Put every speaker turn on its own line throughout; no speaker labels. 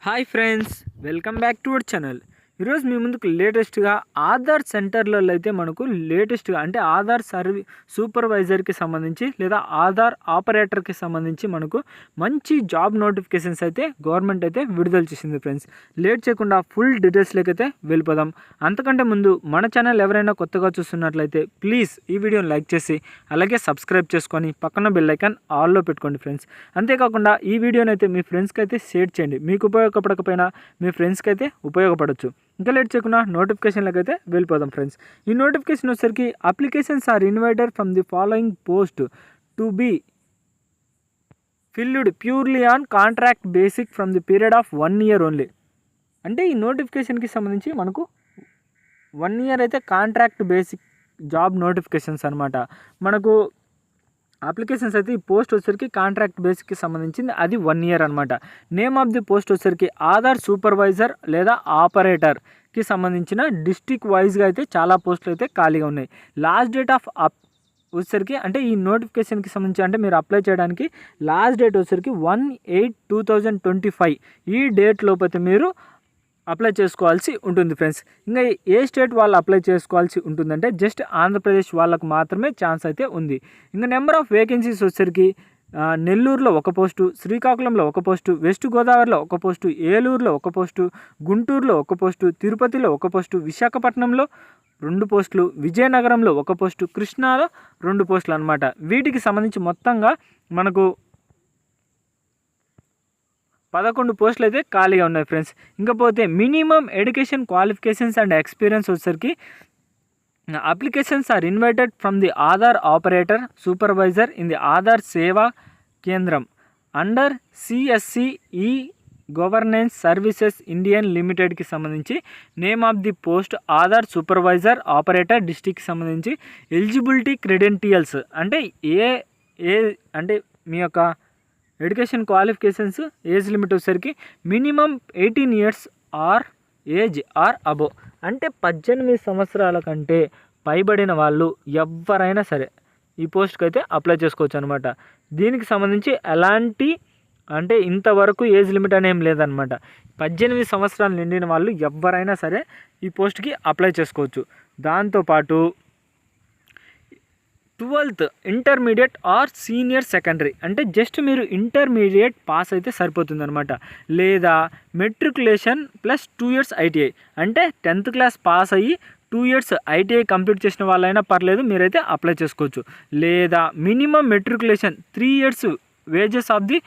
Hi friends, welcome back to our channel. ఈరోజు మీ ముందుకు లేటెస్ట్గా ఆధార్ సెంటర్లలో అయితే మనకు లేటెస్ట్గా అంటే ఆధార్ సూపర్వైజర్కి సంబంధించి లేదా ఆధార్ ఆపరేటర్కి సంబంధించి మనకు మంచి జాబ్ నోటిఫికేషన్స్ అయితే గవర్నమెంట్ అయితే విడుదల చేసింది. ఫ్రెండ్స్, లేట్ చేయకుండా ఫుల్ డీటెయిల్స్లోకి అయితే వెళ్ళిపోదాం. అంతకంటే ముందు మన ఛానల్ ఎవరైనా కొత్తగా చూస్తున్నట్లయితే ప్లీజ్ ఈ వీడియోని లైక్ చేసి అలాగే సబ్స్క్రైబ్ చేసుకొని పక్కన బెల్ ఐకాన్ ఆల్లో పెట్టుకోండి ఫ్రెండ్స్. అంతేకాకుండా ఈ వీడియోని అయితే మీ ఫ్రెండ్స్కి అయితే షేర్ చేయండి. మీకు ఉపయోగపడకపోయినా మీ ఫ్రెండ్స్కి అయితే ఉపయోగపడవచ్చు. ఇంకా లేట్ చేయకుండా నోటిఫికేషన్లకు అయితే వెళ్ళిపోదాం ఫ్రెండ్స్. ఈ నోటిఫికేషన్ వచ్చేసరికి applications are invited from the following post to be filled purely on contract basic from the period of 1 year only. అంటే ఈ నోటిఫికేషన్కి సంబంధించి మనకు 1 year అయితే కాంట్రాక్ట్ బేసిక్ జాబ్ నోటిఫికేషన్స్ అనమాట. మనకు అప్లికేషన్స్ అయితే ఈ పోస్ట్ వచ్చేసరికి కాంట్రాక్ట్ బేసిక్కి సంబంధించింది, అది 1 year అనమాట. నేమ్ ఆఫ్ ది పోస్ట్ వచ్చేసరికి ఆధార్ సూపర్వైజర్ లేదా ఆపరేటర్కి సంబంధించిన డిస్ట్రిక్ట్ వైజ్గా అయితే చాలా పోస్టులు అయితే ఖాళీగా ఉన్నాయి. లాస్ట్ డేట్ ఆఫ్ వచ్చేసరికి అంటే ఈ నోటిఫికేషన్కి సంబంధించి అంటే మీరు అప్లై చేయడానికి లాస్ట్ డేట్ వచ్చేసరికి 1/8/2025 ఈ డేట్ లోపైతే మీరు అప్లై చేసుకోవాల్సి ఉంటుంది ఫ్రెండ్స్. ఇంకా ఏ స్టేట్ వాళ్ళు అప్లై చేసుకోవాల్సి ఉంటుందంటే జస్ట్ ఆంధ్రప్రదేశ్ వాళ్ళకు మాత్రమే ఛాన్స్ అయితే ఉంది. ఇంకా నెంబర్ ఆఫ్ వేకెన్సీస్ వచ్చేసరికి నెల్లూరులో 1 పోస్టు, శ్రీకాకుళంలో 1 పోస్టు, వెస్ట్ గోదావరిలో 1 పోస్టు, ఏలూరులో 1 పోస్టు, గుంటూరులో 1 పోస్టు, తిరుపతిలో 1 పోస్టు, విశాఖపట్నంలో 2 పోస్టులు, విజయనగరంలో 1 పోస్టు, కృష్ణాలో 2 పోస్టులు అనమాట. వీటికి సంబంధించి మొత్తంగా మనకు 11 పోస్టులు అయితే ఖాళీగా ఉన్నాయి ఫ్రెండ్స్. ఇంకపోతే minimum education qualifications and experience వచ్చేసరికి applications are invited from the Aadhaar operator supervisor in the Aadhaar Seva Kendra under CSC e governance services Indian లిమిటెడ్కి సంబంధించి name of the post Aadhaar supervisor operator డిస్ట్రిక్ట్కి సంబంధించి ఎలిజిబిలిటీ క్రెడెంటియల్స్ అంటే ఏ అంటే మీ యొక్క ఎడ్యుకేషన్ క్వాలిఫికేషన్స్ ఏజ్ లిమిట్ వచ్చేసరికి minimum 18 years or age or above అంటే 18 సంవత్సరాల కంటే పైబడిన వాళ్ళు ఎవరైనా సరే ఈ పోస్ట్కి అయితే అప్లై చేసుకోవచ్చు అనమాట. దీనికి సంబంధించి ఎలాంటి అంటే ఇంతవరకు ఏజ్ లిమిట్ అనేం లేదనమాట. 18 సంవత్సరాలు నిండిన వాళ్ళు ఎవరైనా సరే ఈ పోస్ట్కి అప్లై చేసుకోవచ్చు. దాంతోపాటు 12th intermediate or senior secondary అంటే జస్ట్ మీరు ఇంటర్మీడియట్ పాస్ అయితే సరిపోతుంది అనమాట. లేదా మెట్రికులేషన్ ప్లస్ 2 years ఐటీఐ అంటే 10th class పాస్ అయ్యి 2 years ఐటీఐ కంప్లీట్ చేసిన వాళ్ళైనా పర్లేదు, మీరైతే అప్లై చేసుకోవచ్చు. లేదా minimum matriculation 3 years wages of the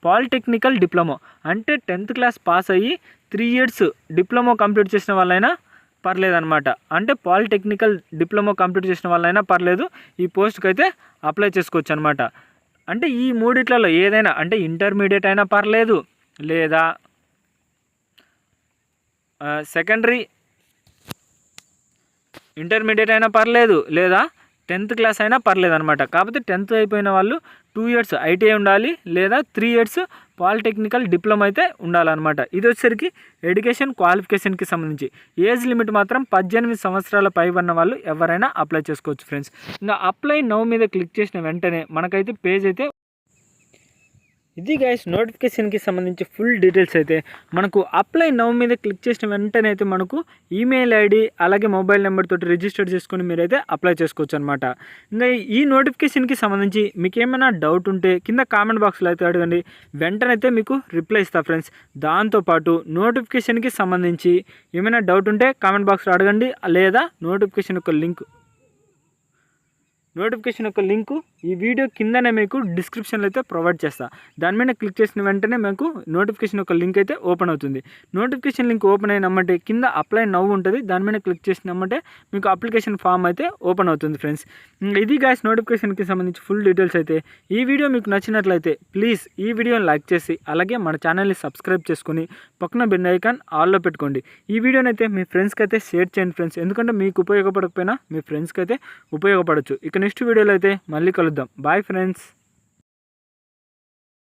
polytechnical diploma అంటే 10th class పాస్ అయ్యి 3 years డిప్లొమా కంప్లీట్ చేసిన వాళ్ళైనా పర్లేదన్నమాట. అంటే పాలిటెక్నికల్ డిప్లొమా కంప్లీట్ చేసిన వాళ్ళైనా పర్లేదు, ఈ పోస్ట్కి అయితే అప్లై చేసుకోవచ్చు అనమాట. అంటే ఈ మూడిట్లలో ఏదైనా అంటే ఇంటర్మీడియట్ అయినా పర్లేదు, లేదా సెకండరీ ఇంటర్మీడియట్ అయినా పర్లేదు, లేదా 10th class అయినా పర్లేదు అనమాట. కాకపోతే 10th అయిపోయిన వాళ్ళు 2 years ఐటీఐ ఉండాలి, లేదా 3 years పాలిటెక్నికల్ డిప్లొమా అయితే ఉండాలన్నమాట. ఇది వచ్చేసరికి ఎడ్యుకేషన్ క్వాలిఫికేషన్కి సంబంధించి. ఏజ్ లిమిట్ మాత్రం 18 సంవత్సరాల పై ఉన్న వాళ్ళు ఎవరైనా అప్లై చేసుకోవచ్చు ఫ్రెండ్స్. ఇంకా అప్లై నౌ మీద క్లిక్ చేసిన వెంటనే మనకైతే పేజ్ అయితే ఇది గైస్ నోటిఫికేషన్కి సంబంధించి ఫుల్ డీటెయిల్స్ అయితే మనకు అప్లై నౌ మీద క్లిక్ చేసిన వెంటనే అయితే మనకు ఈమెయిల్ ఐడి అలాగే మొబైల్ నెంబర్ తోటి రిజిస్టర్ చేసుకొని మీరైతే అప్లై చేసుకోవచ్చు అనమాట. ఇంకా ఈ నోటిఫికేషన్కి సంబంధించి మీకు ఏమైనా డౌట్ ఉంటే కింద కామెంట్ బాక్స్లో అయితే అడగండి, వెంటనే అయితే మీకు రిప్లై ఇస్తా ఫ్రెండ్స్. దాంతోపాటు నోటిఫికేషన్కి సంబంధించి ఏమైనా డౌట్ ఉంటే కామెంట్ బాక్స్లో అడగండి, లేదా నోటిఫికేషన్ యొక్క లింకు ఈ వీడియో కిందనే మీకు డిస్క్రిప్షన్లో అయితే ప్రొవైడ్ చేస్తా. దాని మీద క్లిక్ చేసిన వెంటనే మీకు నోటిఫికేషన్ యొక్క లింక్ అయితే ఓపెన్ అవుతుంది. నోటిఫికేషన్ లింక్ ఓపెన్ అయినమ్మంటే కింద అప్లై నౌ ఉంటుంది, దాని మీద క్లిక్ చేసినమ్మంటే మీకు అప్లికేషన్ ఫామ్ అయితే ఓపెన్ అవుతుంది ఫ్రెండ్స్. ఇది గాయస్ నోటిఫికేషన్కి సంబంధించి ఫుల్ డీటెయిల్స్ అయితే. ఈ వీడియో మీకు నచ్చినట్లయితే ప్లీజ్ ఈ వీడియోని లైక్ చేసి అలాగే మన ఛానల్ని సబ్స్క్రైబ్ చేసుకొని పక్కన బెల్ ఐకాన్ ఆల్లో పెట్టుకోండి. ఈ వీడియోని అయితే మీ ఫ్రెండ్స్కి అయితే షేర్ చేయండి ఫ్రెండ్స్, ఎందుకంటే మీకు ఉపయోగపడకపోయినా మీ ఫ్రెండ్స్కి అయితే ఉపయోగపడవచ్చు. ఇక నెక్స్ట్ వీడియోలో అయితే మళ్ళీ కలుద్దాం. Bye friends.